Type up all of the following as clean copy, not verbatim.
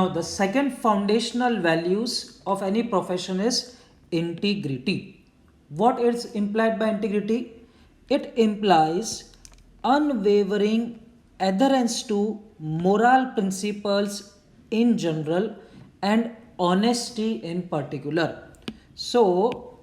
Now, the second foundational values of any profession is integrity. What is implied by integrity? It implies unwavering adherence to moral principles in general and honesty in particular. So,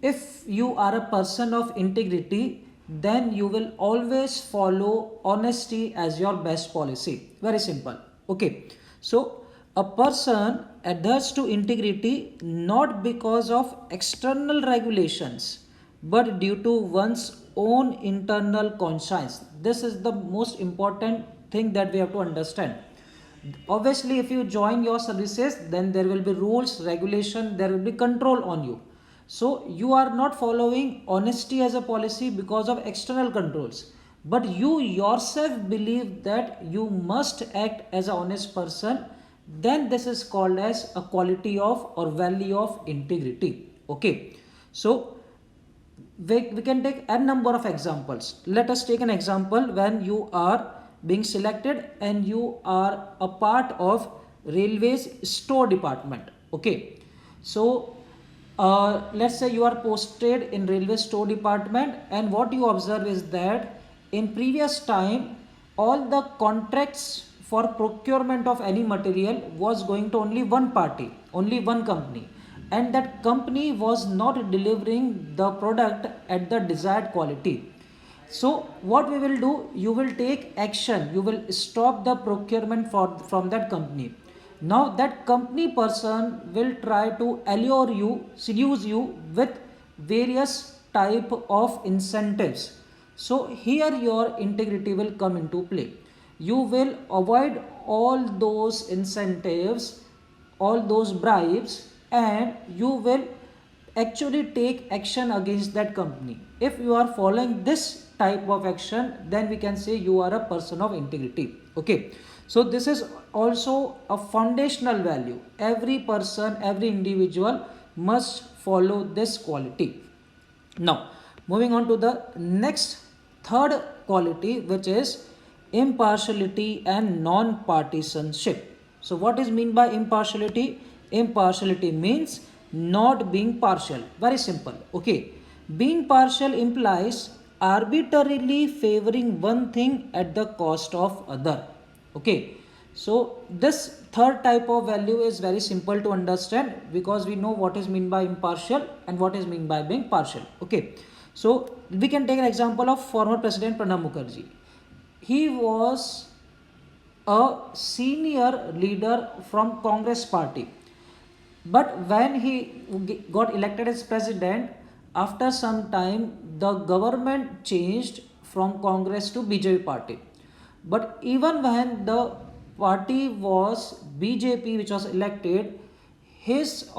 if you are a person of integrity, then you will always follow honesty as your best policy. Very simple. Okay. So a person adheres to integrity not because of external regulations but due to one's own internal conscience. This is the most important thing that we have to understand. Obviously, if you join your services, then there will be rules, regulation, there will be control on you. So you are not following honesty as a policy because of external controls, but you yourself believe that you must act as an honest person. Then this is called as a quality of or value of integrity. Okay. So we can take a number of examples. Let us take an example when you are being selected and you are a part of railways store department. Okay. So let's say you are posted in railway store department, and what you observe is that in previous time all the contracts for procurement of any material was going to only one party, only one company, and that company was not delivering the product at the desired quality. So what we will do, you will take action, you will stop the procurement from that company. Now that company person will try to allure you, seduce you with various type of incentives. So here your integrity will come into play. You will avoid all those incentives, all those bribes, and you will actually take action against that company. If you are following this type of action, then we can say you are a person of integrity. Okay. So this is also a foundational value. Every person, every individual must follow this quality. Now, moving on to the next third quality, which is impartiality and non-partisanship. So what is mean by impartiality? Impartiality means not being partial. Very simple. Okay. Being partial implies arbitrarily favoring one thing at the cost of other. Okay. So this third type of value is very simple to understand because we know what is mean by impartial and what is mean by being partial. Okay. So we can take an example of former President Pranab Mukherjee. He was a senior leader from Congress party, but when he got elected as president, after some time the government changed from Congress to BJP party. But even when the party was BJP, which was elected, his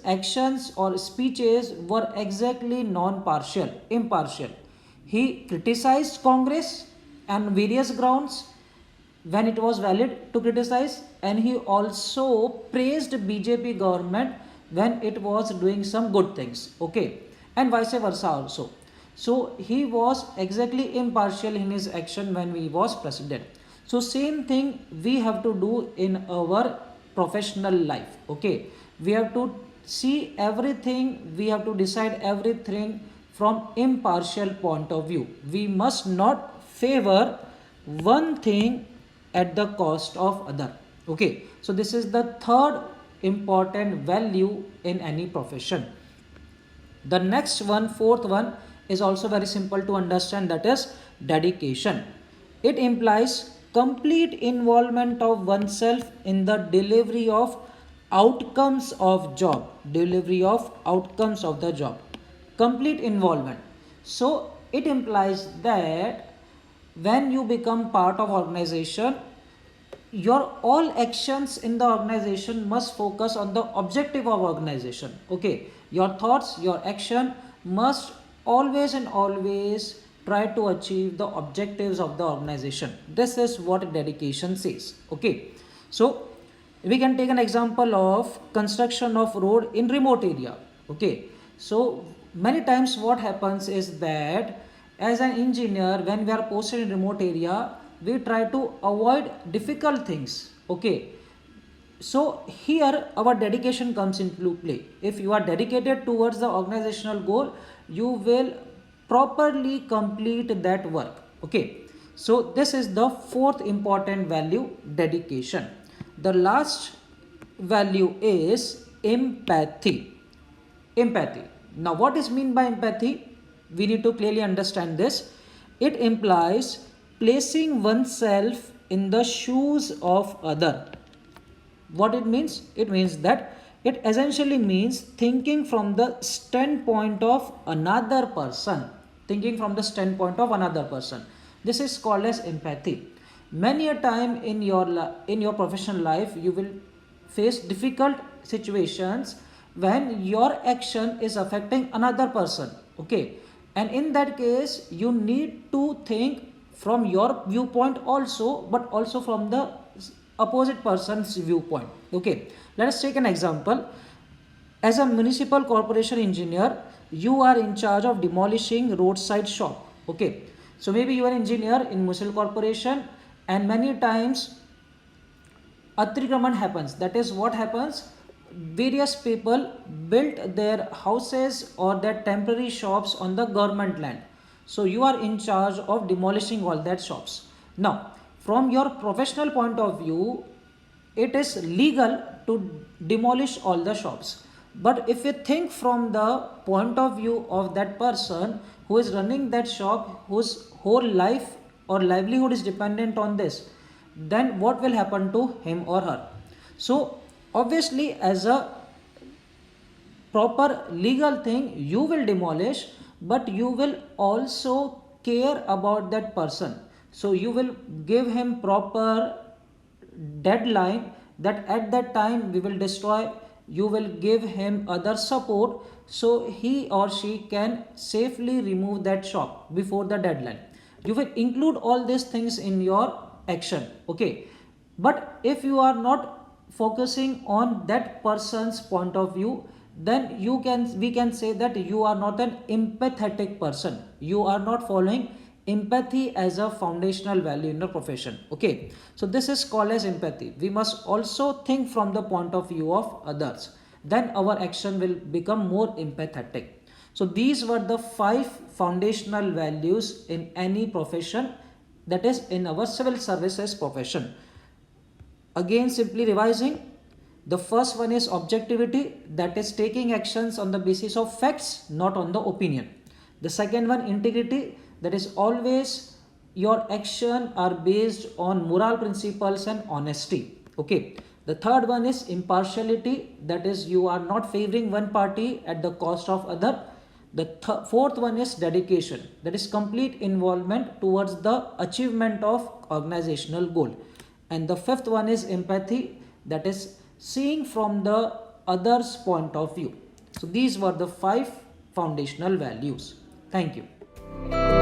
actions or speeches were exactly non-partial, impartial. He criticized Congress on various grounds when it was valid to criticize, and he also praised BJP government when it was doing some good things. Okay, and vice versa also. So he was exactly impartial in his action when he was president. So same thing we have to do in our professional life. Okay, we have to see everything, we have to decide everything from impartial point of view. We must not favor one thing at the cost of other. Okay, so this is the third important value in any profession. The next one, fourth one, is also very simple to understand, that is dedication. It implies complete involvement of oneself in the delivery of outcomes of job, delivery of outcomes of the job, complete involvement. So it implies that when you become part of organization, your all actions in the organization must focus on the objective of organization. Okay, your thoughts, your action must always and always try to achieve the objectives of the organization. This is what dedication says. Okay, so we can take an example of construction of road in remote area. Okay, so many times what happens is that as an engineer, when we are posted in remote area, we try to avoid difficult things. Okay, so here our dedication comes into play. If you are dedicated towards the organizational goal, you will properly complete that work. Okay, so this is the fourth important value, dedication. The last value is empathy. Empathy. Now, what is meant by empathy? We need to clearly understand this. It implies placing oneself in the shoes of other. What it means? It means that it essentially means thinking from the standpoint of another person. Thinking from the standpoint of another person. This is called as empathy. Many a time in your professional life, you will face difficult situations when your action is affecting another person. Okay, and in that case, you need to think from your viewpoint also, but also from the opposite person's viewpoint. Okay, let us take an example. As a municipal corporation engineer, you are in charge of demolishing roadside shop. Okay, so maybe you are an engineer in municipal corporation, and many times atrikraman happens. That is what happens. Various people built their houses or their temporary shops on the government land. So you are in charge of demolishing all that shops. Now, from your professional point of view, it is legal to demolish all the shops. But if you think from the point of view of that person who is running that shop, whose whole life or livelihood is dependent on this, then what will happen to him or her? So obviously, as a proper legal thing, you will demolish, but you will also care about that person. So you will give him proper deadline that at that time we will destroy. You will give him other support so he or she can safely remove that shop before the deadline. You will include all these things in your action. Okay, but if you are not focusing on that person's point of view, then we can say that you are not an empathetic person. You are not following empathy as a foundational value in your profession. Okay, so this is called as empathy. We must also think from the point of view of others, then our action will become more empathetic. So these were the 5 foundational values in any profession, that is in our civil services profession. Again, simply revising, the first one is objectivity, that is taking actions on the basis of facts, not on the opinion. The second one, integrity, that is always your action are based on moral principles and honesty. Okay. The third one is impartiality, that is you are not favoring one party at the cost of other. The fourth one is dedication, that is complete involvement towards the achievement of organizational goal. And the fifth one is empathy, that is seeing from the other's point of view. So these were the 5 foundational values. Thank you.